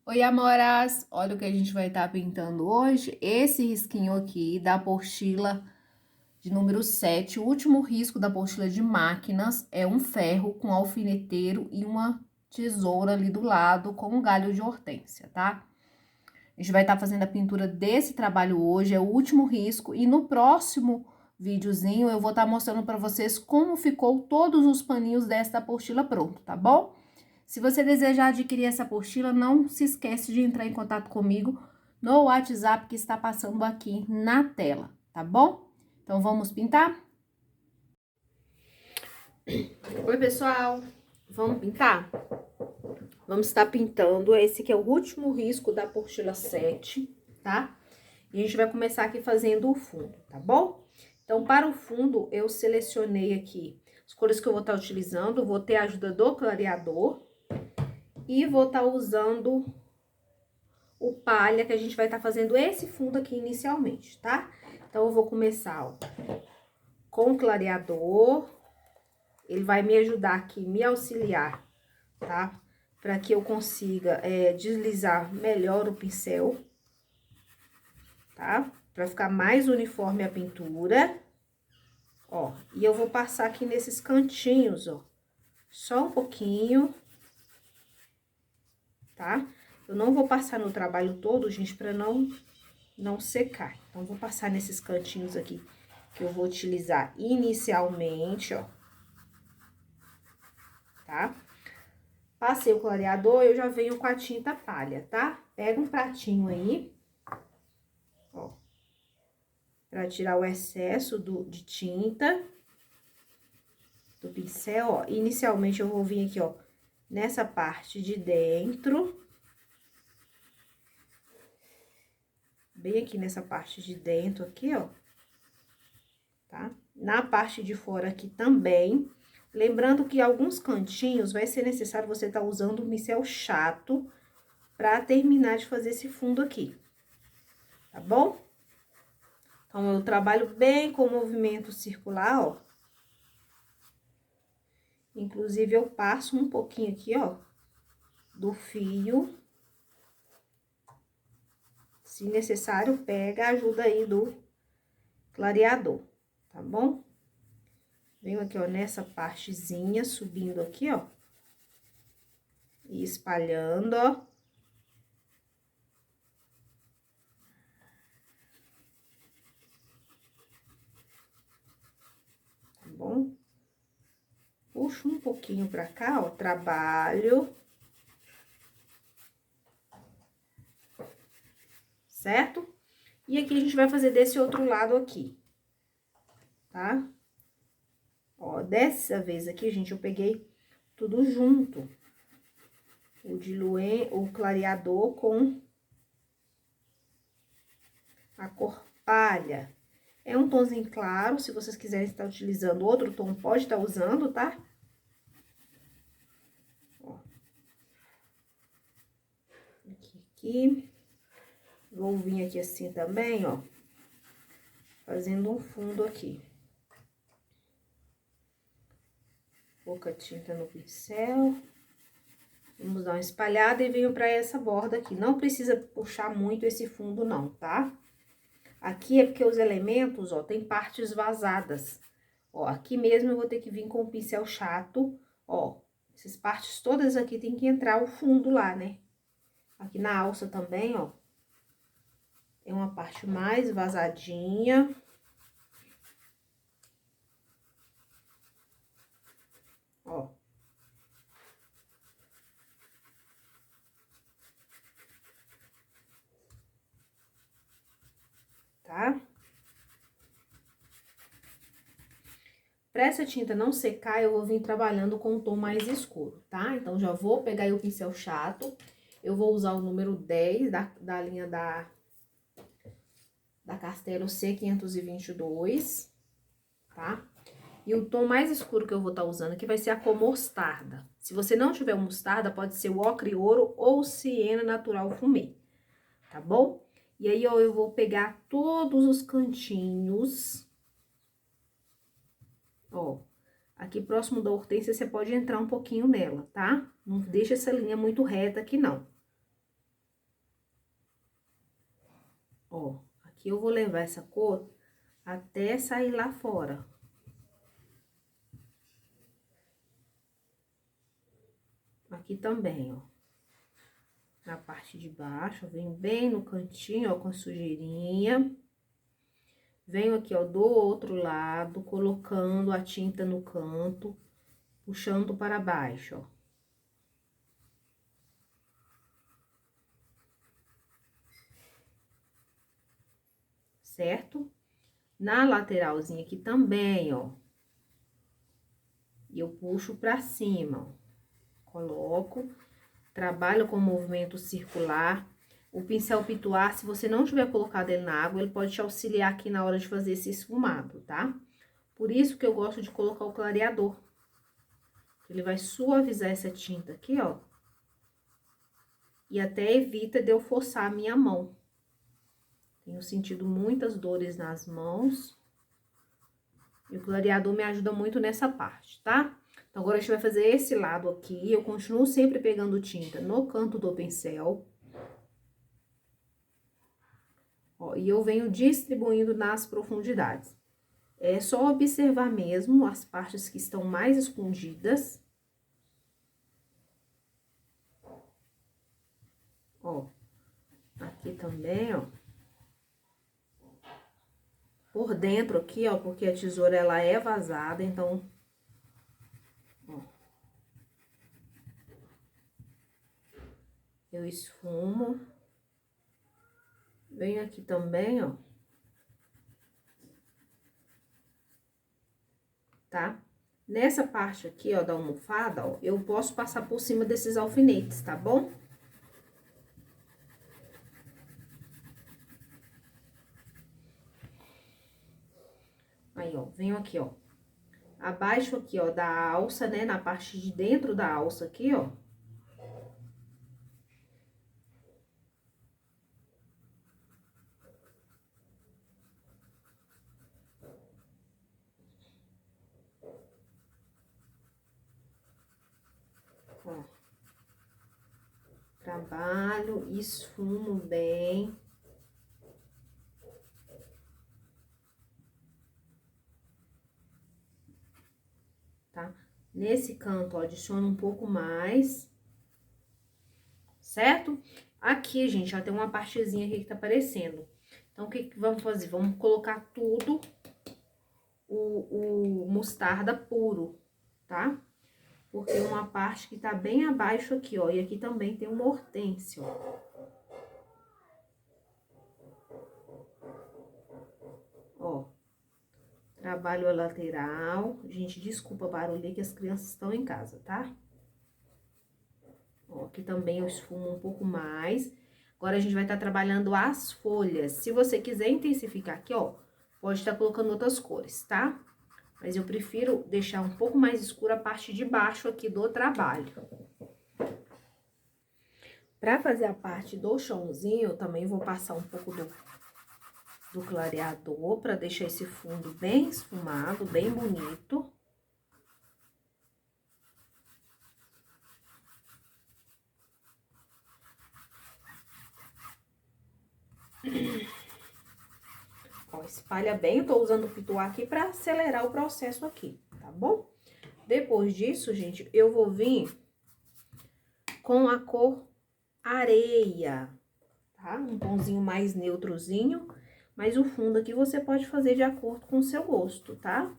Oi, amoras! Olha o que a gente vai estar pintando hoje. Esse risquinho aqui da apostila de número 7, o último risco da apostila de máquinas é um ferro com alfineteiro e uma tesoura ali do lado com um galho de hortênsia, tá? A gente vai estar fazendo a pintura desse trabalho hoje, é o último risco, e no próximo videozinho eu vou estar mostrando para vocês como ficou todos os paninhos desta apostila pronto, tá bom? Se você desejar adquirir essa apostila, não se esquece de entrar em contato comigo no WhatsApp que está passando aqui na tela, tá bom? Então, vamos pintar? Oi, pessoal! Vamos pintar? Vamos estar pintando, esse aqui é o último risco da apostila 7, tá? E a gente vai começar aqui fazendo o fundo, tá bom? Então, para o fundo, eu selecionei aqui as cores que eu vou estar utilizando, vou ter a ajuda do clareador e vou estar usando o palha, que a gente vai estar fazendo esse fundo aqui inicialmente, tá? Então, eu vou começar, ó, com o clareador. Ele vai me ajudar aqui, me auxiliar, tá? Para que eu consiga deslizar melhor o pincel, tá? Para ficar mais uniforme a pintura. Ó, e eu vou passar aqui nesses cantinhos, ó, só um pouquinho, tá? Eu não vou passar no trabalho todo, gente, para não secar. Então, vou passar nesses cantinhos aqui que eu vou utilizar inicialmente, ó. Tá? Passei o clareador, eu já venho com a tinta palha, tá? Pega um pratinho aí, ó, pra tirar o excesso de tinta do pincel, ó. Inicialmente, eu vou vir aqui, ó, nessa parte de dentro. Bem aqui nessa parte de dentro, aqui, ó. Tá? Na parte de fora aqui também. Lembrando que alguns cantinhos vai ser necessário você estar usando um pincel chato pra terminar de fazer esse fundo aqui. Tá bom? Então, eu trabalho bem com o movimento circular, ó. Inclusive, eu passo um pouquinho aqui, ó, do fio. Se necessário, pega a ajuda aí do clareador, tá bom? Venho aqui, ó, nessa partezinha, subindo aqui, ó. E espalhando, ó. Tá bom? Puxo um pouquinho pra cá, ó, trabalho. Certo? E aqui a gente vai fazer desse outro lado aqui, tá? Ó, dessa vez aqui, gente, eu peguei tudo junto. O diluente, o clareador com a cor palha. É um tomzinho claro, se vocês quiserem estar utilizando outro tom, pode estar usando, tá? Ó. Aqui. Vou vir aqui assim também, ó. Fazendo um fundo aqui. Pouca tinta no pincel. Vamos dar uma espalhada e venho pra essa borda aqui. Não precisa puxar muito esse fundo, não, tá? Aqui é porque os elementos, ó, tem partes vazadas. Ó, aqui mesmo eu vou ter que vir com o pincel chato, ó. Essas partes todas aqui tem que entrar o fundo lá, né? Aqui na alça também, ó. É uma parte mais vazadinha. Ó. Tá? Pra essa tinta não secar, eu vou vir trabalhando com um tom mais escuro, tá? Então, já vou pegar aí o pincel chato. Eu vou usar o número 10 da linha da Castelo C522, tá? E o tom mais escuro que eu vou estar usando aqui vai ser a cor mostarda. Se você não tiver mostarda, pode ser o ocre ouro ou siena natural fumê, tá bom? E aí, ó, eu vou pegar todos os cantinhos, ó. Aqui próximo da hortência, você pode entrar um pouquinho nela, tá? Não deixa essa linha muito reta aqui, não. Ó, aqui eu vou levar essa cor até sair lá fora. Aqui também, ó. Na parte de baixo, eu venho bem no cantinho, ó, com a sujeirinha. Venho aqui, ó, do outro lado, colocando a tinta no canto, puxando para baixo, ó. Certo? Na lateralzinha aqui também, ó. E eu puxo pra cima, ó. Coloco, trabalho com movimento circular. O pincel pituar, se você não tiver colocado ele na água, ele pode te auxiliar aqui na hora de fazer esse esfumado, tá? Por isso que eu gosto de colocar o clareador. Ele vai suavizar essa tinta aqui, ó. E até evita de eu forçar a minha mão. Tenho sentido muitas dores nas mãos. E o clareador me ajuda muito nessa parte, tá? Então, agora a gente vai fazer esse lado aqui. Eu continuo sempre pegando tinta no canto do pincel. Ó, e eu venho distribuindo nas profundidades. É só observar mesmo as partes que estão mais escondidas. Ó, aqui também, ó. Por dentro aqui, ó, porque a tesoura, ela é vazada, então... Ó. Eu esfumo. Venho aqui também, ó. Tá? Nessa parte aqui, ó, da almofada, ó, eu posso passar por cima desses alfinetes, tá bom? Aí, ó, venho aqui, ó. Abaixo aqui, ó, da alça, né, na parte de dentro da alça aqui, ó. Ó. Trabalho, esfumo bem. Tá? Nesse canto, ó, adiciono um pouco mais. Certo? Aqui, gente, ó, tem uma partezinha aqui que tá aparecendo. Então, o que que vamos fazer? Vamos colocar tudo o mostarda puro, tá? Porque uma parte que tá bem abaixo aqui, ó. E aqui também tem uma hortênsia, ó. Ó. Trabalho a lateral. Gente, desculpa o barulho aí que as crianças estão em casa, tá? Ó, aqui também eu esfumo um pouco mais. Agora, a gente vai estar trabalhando as folhas. Se você quiser intensificar aqui, ó, pode estar colocando outras cores, tá? Mas eu prefiro deixar um pouco mais escura a parte de baixo aqui do trabalho. Pra fazer a parte do chãozinho, eu também vou passar um pouco do clareador pra deixar esse fundo bem esfumado, bem bonito. Ó, espalha bem, eu tô usando o pituá aqui pra acelerar o processo aqui, tá bom? Depois disso, gente, eu vou vir com a cor areia, tá? Um tomzinho mais neutrozinho, mas o fundo aqui você pode fazer de acordo com o seu gosto, tá?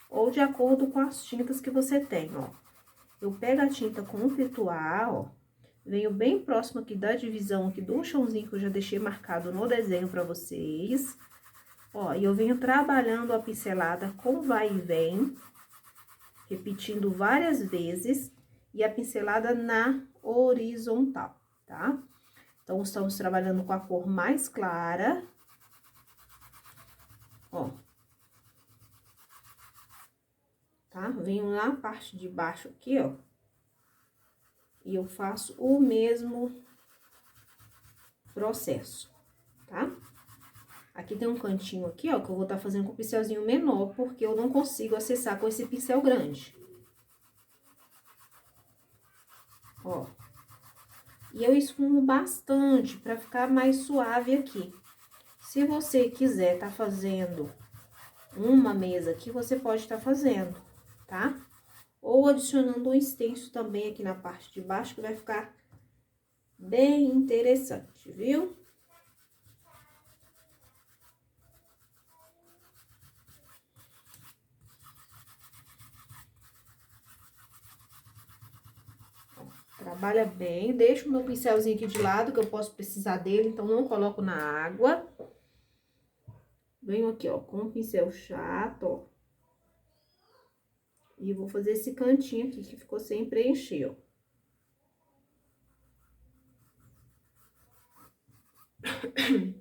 Ou de acordo com as tintas que você tem, ó. Eu pego a tinta com o pituá, ó, venho bem próximo aqui da divisão aqui do chãozinho que eu já deixei marcado no desenho pra vocês. Ó, e eu venho trabalhando a pincelada com vai e vem, repetindo várias vezes, e a pincelada na horizontal, tá? Então, estamos trabalhando com a cor mais clara. Ó. Tá? Venho na parte de baixo aqui, ó. E eu faço o mesmo processo, tá? Aqui tem um cantinho aqui, ó, que eu vou estar fazendo com o pincelzinho menor, porque eu não consigo acessar com esse pincel grande. Ó. E eu esfumo bastante, pra ficar mais suave aqui. Se você quiser tá fazendo uma mesa aqui, você pode estar fazendo, tá? Ou adicionando um extenso também aqui na parte de baixo, que vai ficar bem interessante, viu? Trabalha bem, deixo o meu pincelzinho aqui de lado, que eu posso precisar dele, então não coloco na água. Venho aqui, ó, com o pincel chato, ó. E vou fazer esse cantinho aqui, que ficou sem preencher, ó.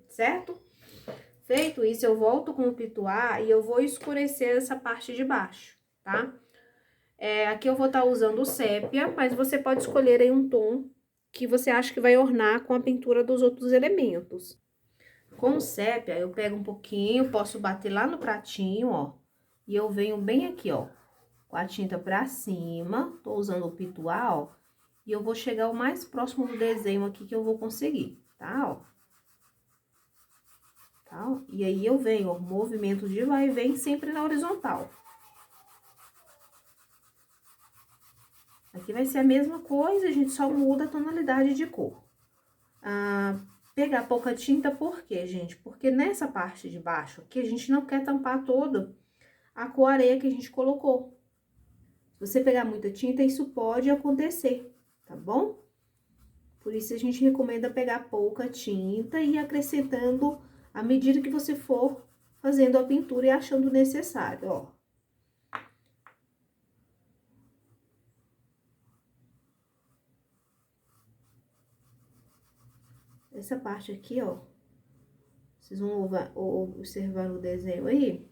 Certo? Feito isso, eu volto com o pituá e eu vou escurecer essa parte de baixo, tá? Aqui eu vou estar usando o sépia, mas você pode escolher aí um tom que você acha que vai ornar com a pintura dos outros elementos. Com o sépia, eu pego um pouquinho, posso bater lá no pratinho, ó. E eu venho bem aqui, ó, com a tinta pra cima, tô usando o pituá, ó. E eu vou chegar o mais próximo do desenho aqui que eu vou conseguir, tá, ó. Tá? E aí, eu venho, ó, movimento de vai e vem sempre na horizontal. Aqui vai ser a mesma coisa, a gente só muda a tonalidade de cor. Pegar pouca tinta, por quê, gente? Porque nessa parte de baixo aqui, a gente não quer tampar toda a cor areia que a gente colocou. Se você pegar muita tinta, isso pode acontecer, tá bom? Por isso, a gente recomenda pegar pouca tinta e ir acrescentando à medida que você for fazendo a pintura e achando necessário, ó. Essa parte aqui, ó, vocês vão observar no desenho aí,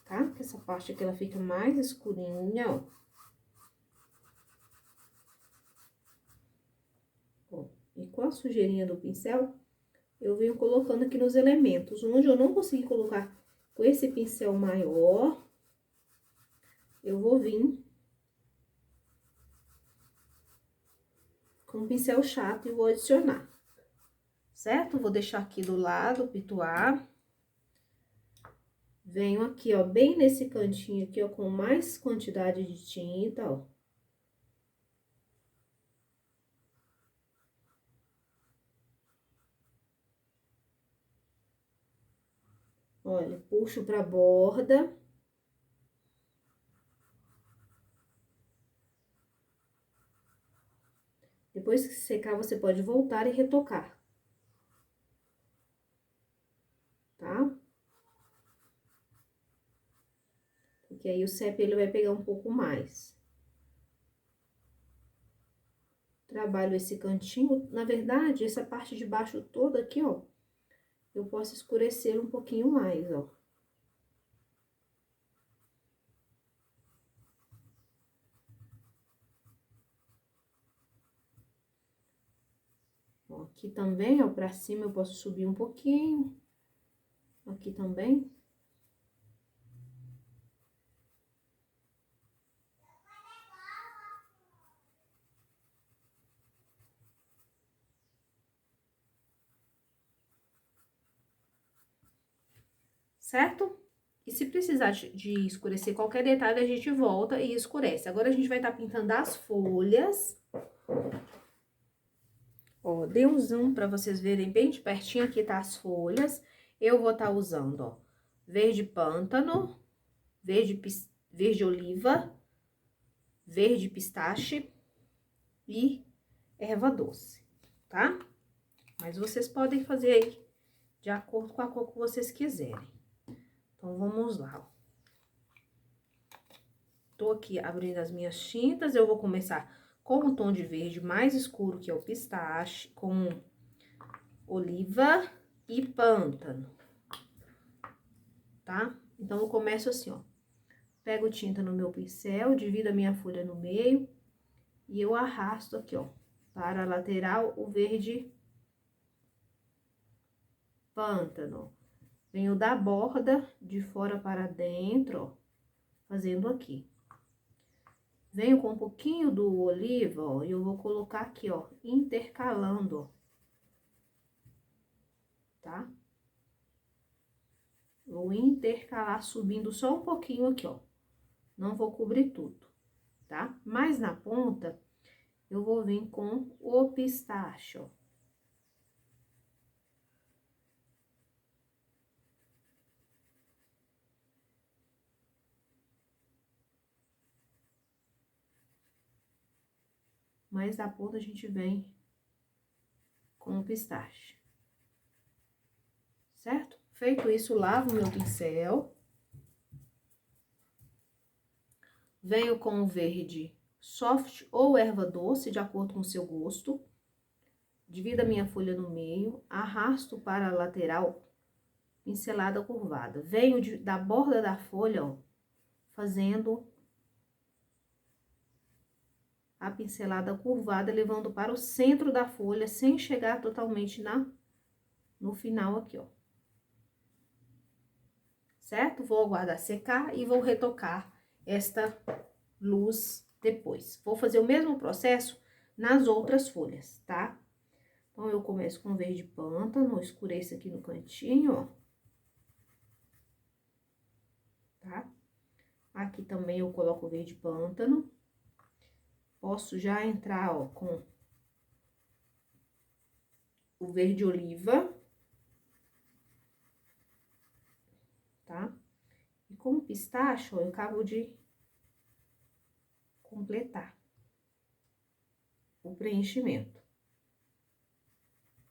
tá? Porque essa parte aqui, ela fica mais escurinha, ó. Ó, e com a sujeirinha do pincel, eu venho colocando aqui nos elementos. Onde eu não consegui colocar com esse pincel maior, eu vou vir com um pincel chato e vou adicionar, certo? Vou deixar aqui do lado o pituá. Venho aqui, ó, bem nesse cantinho aqui, ó, com mais quantidade de tinta, ó. Olha, puxo pra borda. Depois que secar, você pode voltar e retocar, tá? Porque aí o sépia, ele vai pegar um pouco mais. Trabalho esse cantinho, na verdade, essa parte de baixo toda aqui, ó, eu posso escurecer um pouquinho mais, ó. Ó, aqui também, ó, pra cima eu posso subir um pouquinho. Aqui também. Certo? E se precisar de escurecer qualquer detalhe, a gente volta e escurece. Agora, a gente vai estar pintando as folhas. Ó, dei um zoom pra vocês verem bem de pertinho, aqui tá as folhas. Eu vou estar usando, ó, verde pântano, verde oliva, verde pistache e erva doce, tá? Mas vocês podem fazer aí de acordo com a cor que vocês quiserem. Então, vamos lá, ó. Tô aqui abrindo as minhas tintas, eu vou começar com o tom de verde mais escuro, que é o pistache, com oliva e pântano, tá? Então, eu começo assim, ó. Pego tinta no meu pincel, divido a minha folha no meio e eu arrasto aqui, ó, para a lateral o verde pântano. Venho da borda de fora para dentro, ó, fazendo aqui. Venho com um pouquinho do oliva, ó, e eu vou colocar aqui, ó, intercalando, ó. Tá? Vou intercalar subindo só um pouquinho aqui, ó. Não vou cobrir tudo, tá? Mas na ponta, eu vou vir com o pistache, ó. Mas na ponta a gente vem com o pistache. Certo? Feito isso, lavo meu pincel. Venho com o verde soft ou erva doce, de acordo com o seu gosto. Divido a minha folha no meio, arrasto para a lateral, pincelada curvada. Venho da borda da folha, ó, fazendo a pincelada curvada, levando para o centro da folha, sem chegar totalmente no final aqui, ó. Certo? Vou aguardar secar e vou retocar esta luz depois. Vou fazer o mesmo processo nas outras folhas, tá? Então, eu começo com verde pântano, escureço aqui no cantinho, ó. Tá? Aqui também eu coloco verde pântano. Posso já entrar, ó, com o verde oliva. Tá? E com o pistache, ó, eu acabo de completar o preenchimento.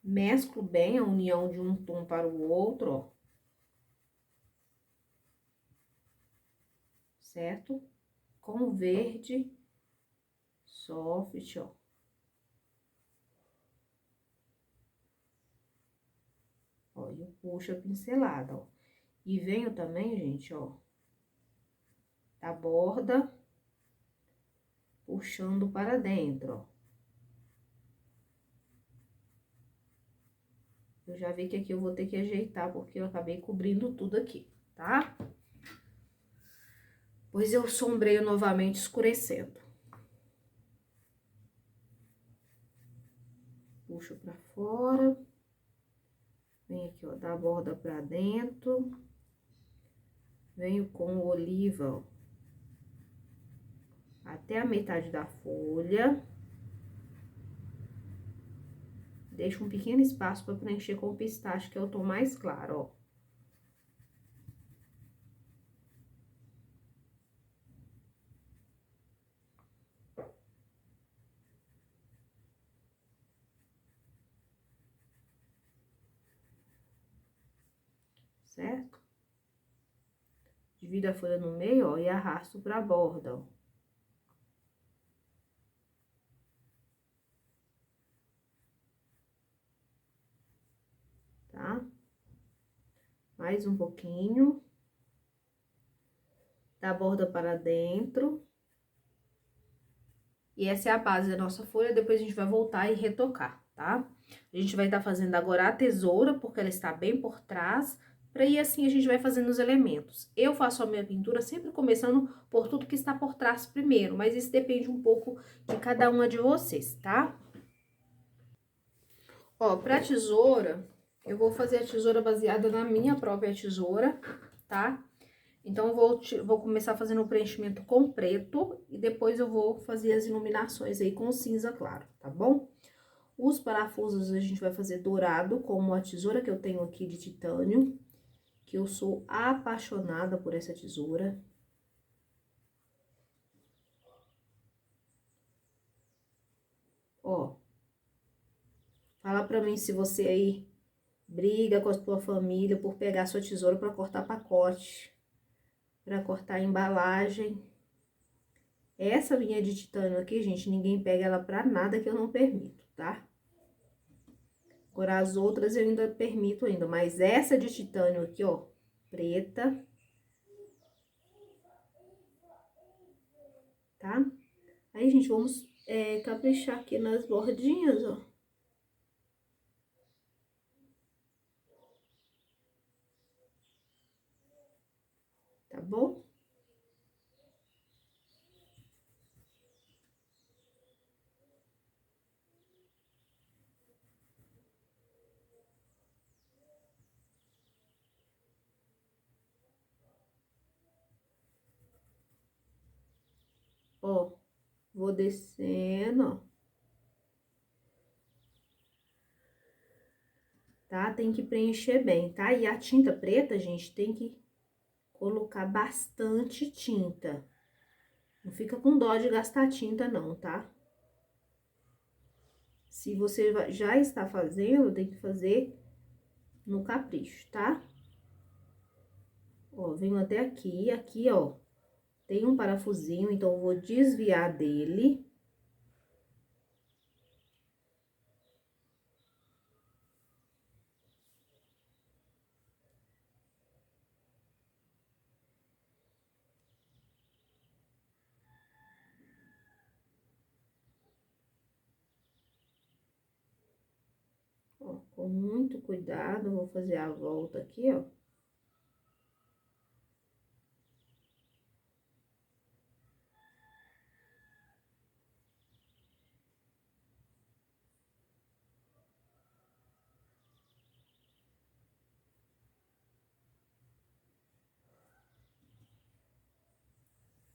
Mesclo bem a união de um tom para o outro, ó. Certo? Com o verde soft, ó. Ó, eu puxo a pincelada, ó. E venho também, gente, ó, da borda, puxando para dentro, ó. Eu já vi que aqui eu vou ter que ajeitar, porque eu acabei cobrindo tudo aqui, tá? Pois eu sombreio novamente, escurecendo. Puxo pra fora. Vem aqui, ó, da borda pra dentro. Venho com o oliva, ó, até a metade da folha. Deixo um pequeno espaço para preencher com o pistache, que é o tom mais claro, ó. Certo? Divido a folha no meio, ó, e arrasto pra borda, ó. Tá? Mais um pouquinho. Da borda para dentro. E essa é a base da nossa folha, depois a gente vai voltar e retocar, tá? A gente vai estar fazendo agora a tesoura, porque ela está bem por trás, para ir assim a gente vai fazendo os elementos. Eu faço a minha pintura sempre começando por tudo que está por trás primeiro, mas isso depende um pouco de cada uma de vocês, tá? Ó, pra tesoura, eu vou fazer a tesoura baseada na minha própria tesoura, tá? Então, eu vou começar fazendo o preenchimento com preto e depois eu vou fazer as iluminações aí com cinza claro, tá bom? Os parafusos a gente vai fazer dourado, como a tesoura que eu tenho aqui de titânio, que eu sou apaixonada por essa tesoura. Ó, fala pra mim se você aí briga com a sua família por pegar a sua tesoura pra cortar pacote, pra cortar embalagem. Essa linha de titânio aqui, gente, ninguém pega ela pra nada que eu não permito, tá? Agora, as outras eu ainda permito ainda, mas essa de titânio aqui, ó, preta, tá? Aí, gente, vamos caprichar aqui nas bordinhas, ó. Tá bom? Ó, vou descendo, ó. Tá? Tem que preencher bem, tá? E a tinta preta, gente, tem que colocar bastante tinta. Não fica com dó de gastar tinta, não, tá? Se você já está fazendo, tem que fazer no capricho, tá? Ó, venho até aqui, ó, tem um parafusinho, então eu vou desviar dele. Ó, com muito cuidado, vou fazer a volta aqui, ó.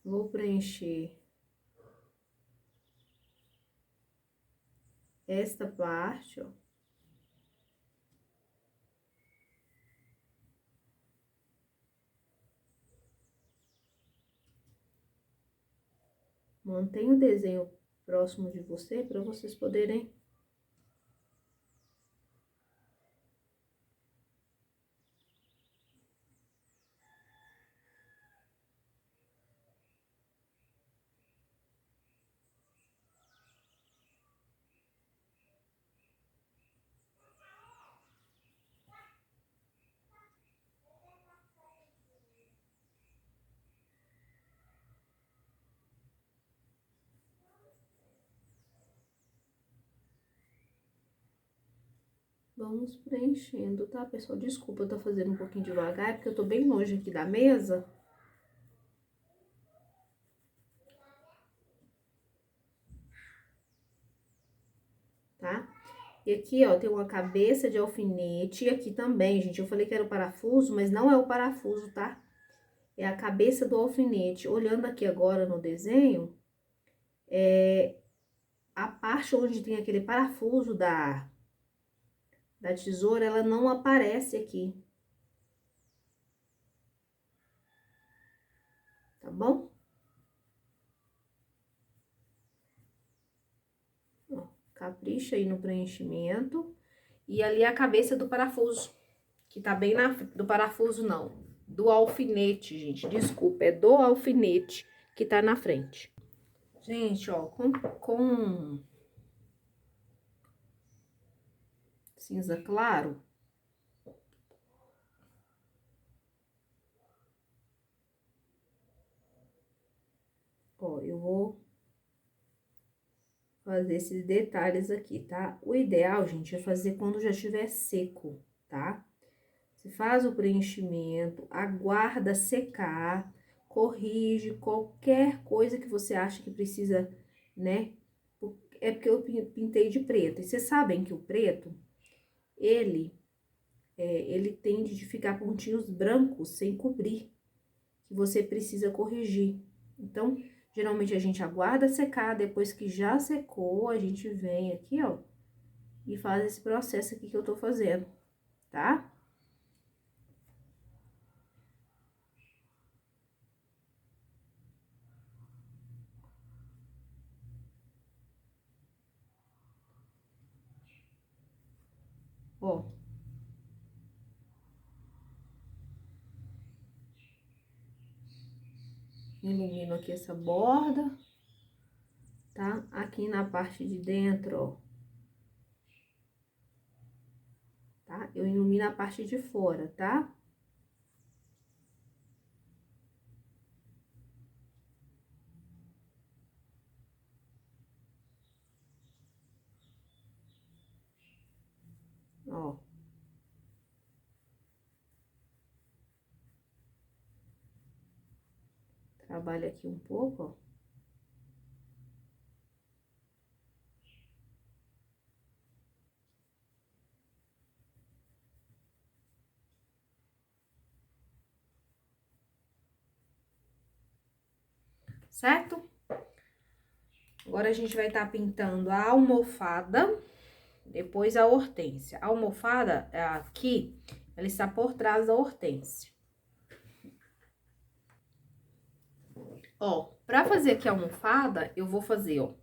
Vou preencher esta parte, ó. Mantenha o desenho próximo de você, para vocês poderem... Vamos preenchendo, tá, pessoal? Desculpa, eu tô fazendo um pouquinho devagar, porque eu tô bem longe aqui da mesa. Tá? E aqui, ó, tem uma cabeça de alfinete. E aqui também, gente, eu falei que era o parafuso, mas não é o parafuso, tá? É a cabeça do alfinete. Olhando aqui agora no desenho, a parte onde tem aquele parafuso da tesoura, ela não aparece aqui. Tá bom? Ó, capricha aí no preenchimento. E ali a cabeça do parafuso, que tá bem na... Do parafuso, não. Do alfinete, gente. Desculpa, é do alfinete que tá na frente. Gente, ó, com cinza claro, ó, eu vou fazer esses detalhes aqui, tá? O ideal, gente, é fazer quando já estiver seco, tá? Você faz o preenchimento, aguarda secar, corrige qualquer coisa que você acha que precisa, né? É porque eu pintei de preto. E vocês sabem que o preto, ele tende de ficar pontinhos brancos sem cobrir, que você precisa corrigir. Então, geralmente a gente aguarda secar, depois que já secou, a gente vem aqui, ó, e faz esse processo aqui que eu tô fazendo, tá? Ó. Ilumino aqui essa borda, tá? Aqui na parte de dentro, ó. Tá? Eu ilumino a parte de fora, tá? Ó. Trabalho aqui um pouco, ó. Certo? Agora, a gente vai estar pintando a almofada, depois a hortênsia. A almofada, aqui, ela está por trás da hortênsia. Ó, pra fazer aqui a almofada, eu vou fazer, ó,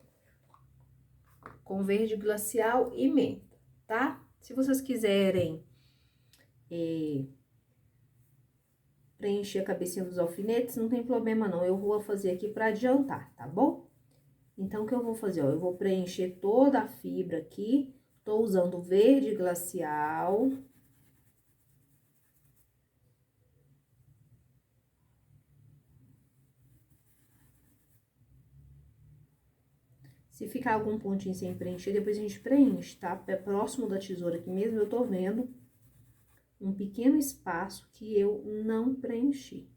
com verde glacial e menta, tá? Se vocês quiserem preencher a cabecinha dos alfinetes, não tem problema não. Eu vou fazer aqui pra adiantar, tá bom? Então, o que eu vou fazer, ó, eu vou preencher toda a fibra aqui. Tô usando verde glacial. Se ficar algum pontinho sem preencher, depois a gente preenche, tá? Próximo da tesoura aqui mesmo, eu tô vendo um pequeno espaço que eu não preenchi.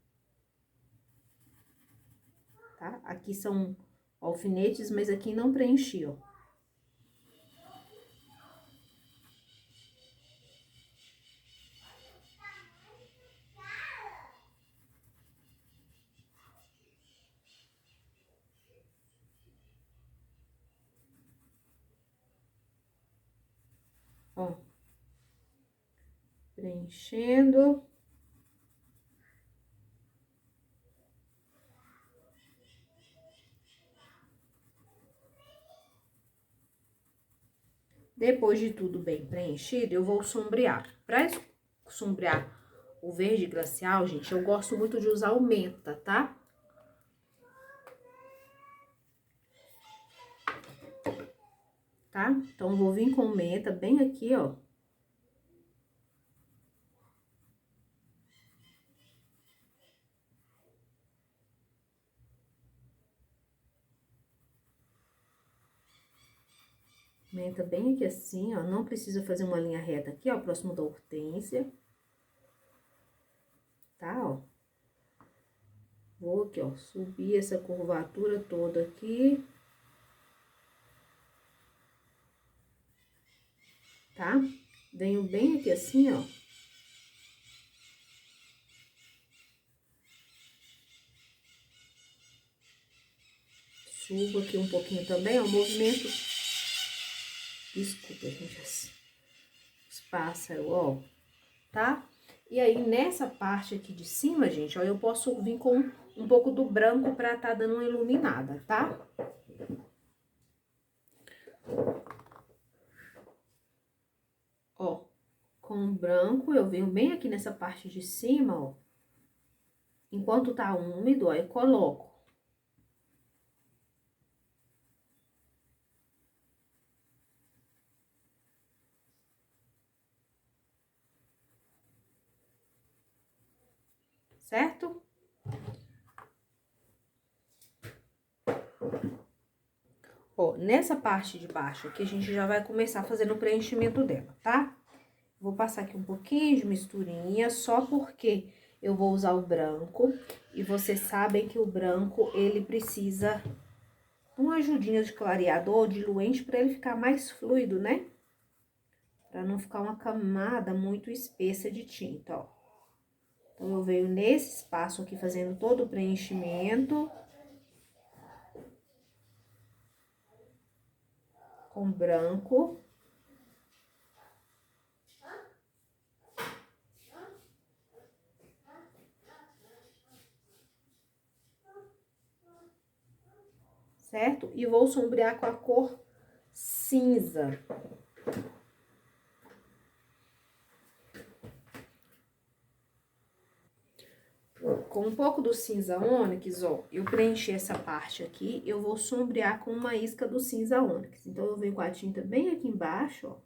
Tá? Aqui são alfinetes, mas aqui não preenchi, ó. Ó. Preenchendo. Depois de tudo bem preenchido, eu vou sombrear. Pra sombrear o verde glacial, gente, eu gosto muito de usar o menta, tá? Tá? Então, eu vou vir com menta bem aqui, ó. Menta bem aqui assim, ó. Não precisa fazer uma linha reta aqui, ó, próximo da hortênsia. Tá, ó. Vou aqui, ó, subir essa curvatura toda aqui. Tá? Venho bem aqui assim, ó. Subo aqui um pouquinho também, ó, movimento. Desculpa, gente, os pássaros, ó, tá? E aí, nessa parte aqui de cima, gente, ó, eu posso vir com um pouco do branco pra tá dando uma iluminada, tá? Ó, com branco, eu venho bem aqui nessa parte de cima, ó. Enquanto tá úmido, ó, eu coloco. Certo? Ó, nessa parte de baixo aqui, a gente já vai começar fazendo o preenchimento dela, tá? Vou passar aqui um pouquinho de misturinha, só porque eu vou usar o branco. E vocês sabem que o branco, ele precisa de uma ajudinha de clareador, diluente, pra ele ficar mais fluido, né? Pra não ficar uma camada muito espessa de tinta, ó. Então, eu venho nesse espaço aqui fazendo todo o preenchimento. Com branco. Certo? E vou sombrear com a cor cinza. Com um pouco do cinza ônix, ó, eu preenchi essa parte aqui, eu vou sombrear com uma isca do cinza ônix. Então, eu venho com a tinta bem aqui embaixo, ó.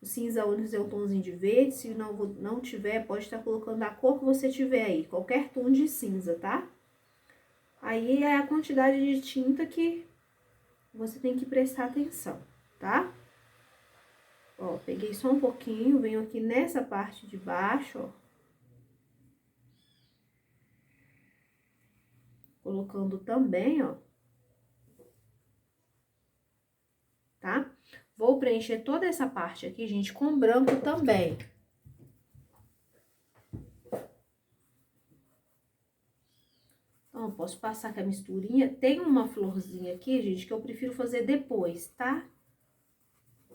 O cinza ônix é um tomzinho de verde, se não tiver, pode estar colocando a cor que você tiver aí, qualquer tom de cinza, tá? Aí, é a quantidade de tinta que você tem que prestar atenção, tá? Ó, peguei só um pouquinho, venho aqui nessa parte de baixo, ó. Colocando também, ó. Tá? Vou preencher toda essa parte aqui, gente, com branco também. Então, eu posso passar com a misturinha. Tem uma florzinha aqui, gente, que eu prefiro fazer depois, tá?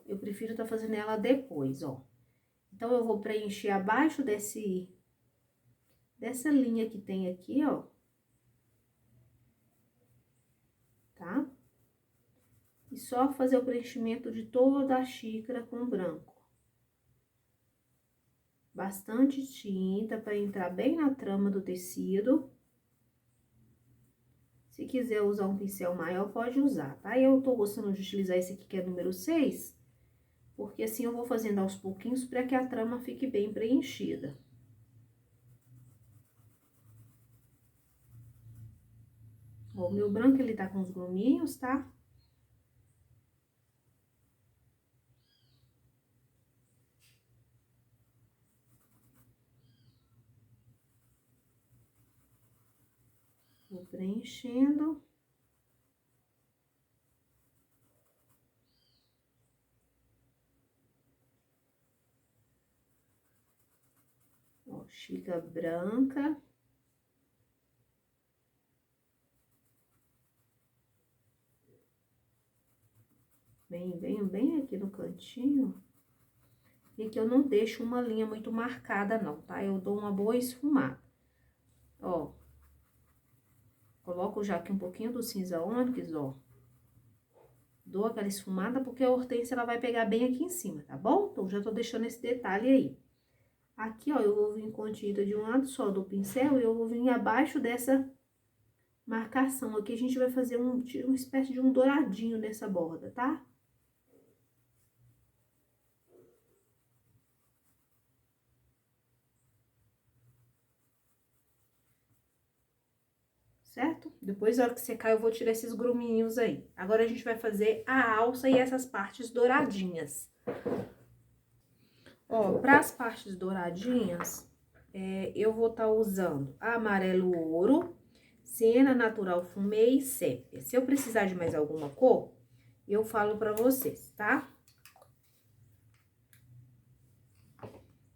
Eu prefiro tá fazendo ela depois, ó. Então, eu vou preencher abaixo dessa linha que tem aqui, ó. Tá? E só fazer o preenchimento de toda a xícara com branco. Bastante tinta para entrar bem na trama do tecido. Se quiser usar um pincel maior, pode usar, tá? Eu tô gostando de utilizar esse aqui, que é número 6, porque assim eu vou fazendo aos pouquinhos para que a trama fique bem preenchida. Ó, o meu branco, ele tá com os gruminhos, tá? Vou preenchendo. Ó, xícara branca. Venho bem aqui no cantinho. E aqui eu não deixo uma linha muito marcada, não, tá? Eu dou uma boa esfumada. Ó. Coloco já aqui um pouquinho do cinza ônix, ó. Dou aquela esfumada, porque a hortência, ela vai pegar bem aqui em cima, tá bom? Então, já tô deixando esse detalhe aí. Aqui, ó, eu vou vir com tinta de um lado só do pincel e eu vou vir abaixo dessa marcação. Aqui a gente vai fazer uma espécie de um douradinho nessa borda, tá? Certo? Depois, na hora que secar, eu vou tirar esses gruminhos aí. Agora, a gente vai fazer a alça e essas partes douradinhas. Ó, para as partes douradinhas, eu vou estar usando amarelo ouro, siena natural fumê e sépia. Se eu precisar de mais alguma cor, eu falo pra vocês, tá?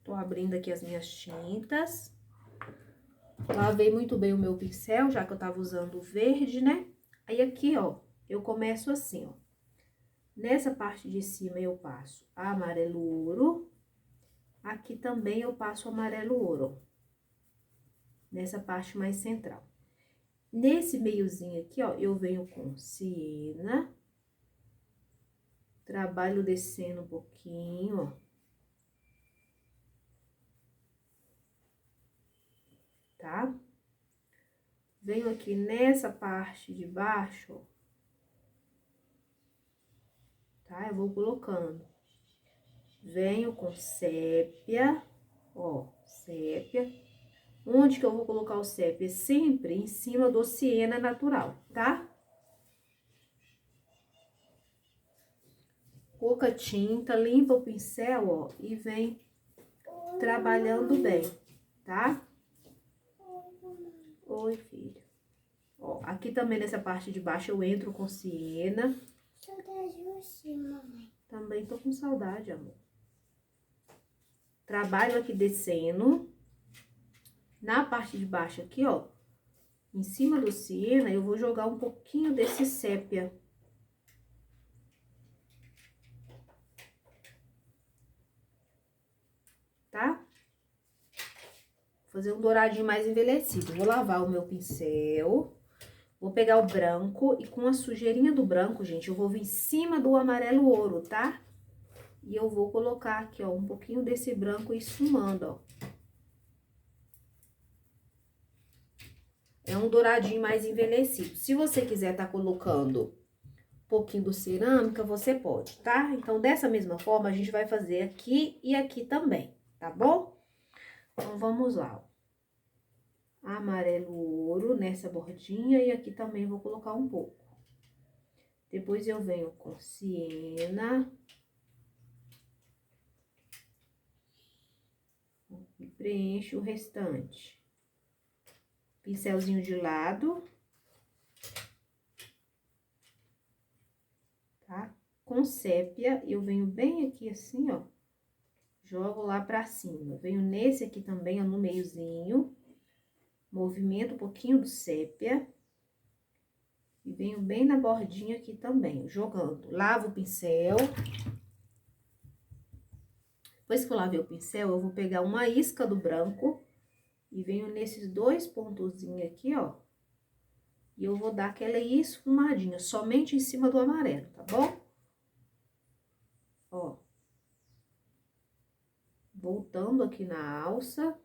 Tô abrindo aqui as minhas tintas. Lavei muito bem o meu pincel, já que eu tava usando o verde, né? Aí, aqui, ó, eu começo assim, ó. Nessa parte de cima, eu passo amarelo ouro. Aqui também eu passo amarelo ouro, ó. Nessa parte mais central. Nesse meiozinho aqui, ó, eu venho com siena. Trabalho descendo um pouquinho, ó. Tá? Venho aqui nessa parte de baixo, ó. Tá? Eu vou colocando. Venho com sépia, ó, sépia. Onde que eu vou colocar o sépia? Sempre em cima do siena natural, tá? Pouca tinta, limpa o pincel, ó, e vem trabalhando bem, tá? Oi, filho. Ó, aqui também nessa parte de baixo eu entro com siena. Saudade de você, mamãe. Também tô com saudade, amor. Trabalho aqui descendo. Na parte de baixo aqui, ó, em cima do siena, eu vou jogar um pouquinho desse sépia. Tá? Vou fazer um douradinho mais envelhecido. Vou lavar o meu pincel. Vou pegar o branco e com a sujeirinha do branco, gente, eu vou vir em cima do amarelo ouro, tá? E eu vou colocar aqui, ó, um pouquinho desse branco esfumando, ó. É um douradinho mais envelhecido. Se você quiser tá colocando um pouquinho do cerâmica, você pode, tá? Então, dessa mesma forma, a gente vai fazer aqui e aqui também, tá bom? Então, vamos lá, ó. Amarelo ouro nessa bordinha e aqui também vou colocar um pouco. Depois, eu venho com siena. E preencho o restante. Pincelzinho de lado. Tá? Com sépia, eu venho bem aqui assim, ó. Jogo lá pra cima. Venho nesse aqui também, ó, no meiozinho. Movimento um pouquinho do sépia. E venho bem na bordinha aqui também, jogando. Lavo o pincel. Depois que eu lavei o pincel, eu vou pegar uma isca do branco e venho nesses 2 pontozinhos aqui, ó. E eu vou dar aquela esfumadinha, somente em cima do amarelo, tá bom? Ó. Voltando aqui na alça.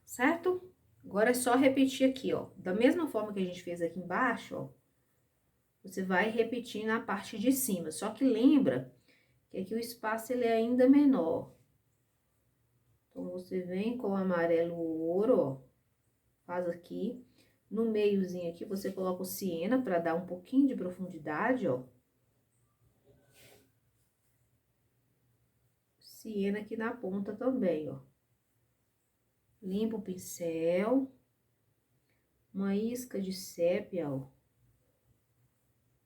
Certo? Agora é só repetir aqui, ó. Da mesma forma que a gente fez aqui embaixo, ó. Você vai repetir na parte de cima. Só que lembra que aqui o espaço, ele é ainda menor. Então, você vem com o amarelo ouro, ó. Faz aqui. No meiozinho aqui, você coloca o siena pra dar um pouquinho de profundidade, ó. Siena aqui na ponta também, ó. Limpa o pincel. Uma isca de sépia, ó.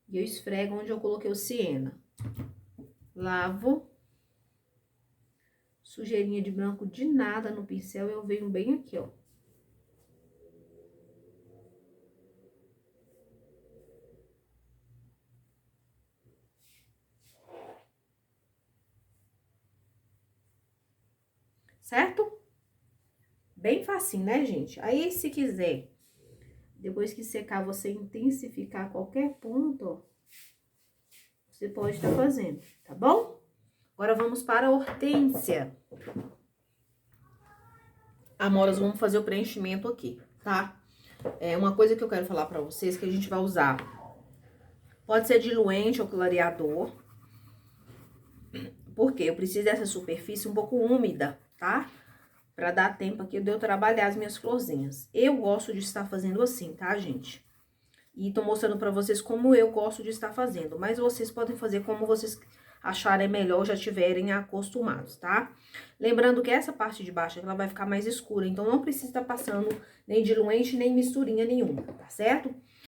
E eu esfrego onde eu coloquei o siena. Lavo. Sujeirinha de branco de nada no pincel, eu venho bem aqui, ó. Certo? Bem facinho, né, gente? Aí, se quiser, depois que secar, você intensificar qualquer ponto, ó, você pode estar fazendo, tá bom? Agora, vamos para a hortênsia. Amoras, vamos fazer o preenchimento aqui, tá? É uma coisa que eu quero falar pra vocês, que a gente vai usar. Pode ser diluente ou clareador. Porque eu preciso dessa superfície um pouco úmida, tá? Pra dar tempo aqui de eu trabalhar as minhas florzinhas. Eu gosto de estar fazendo assim, tá, gente? E tô mostrando pra vocês como eu gosto de estar fazendo. Mas vocês podem fazer como vocês acharem melhor, já tiverem acostumados, tá? Lembrando que essa parte de baixo, ela vai ficar mais escura. Então, não precisa estar passando nem diluente, nem misturinha nenhuma, tá certo?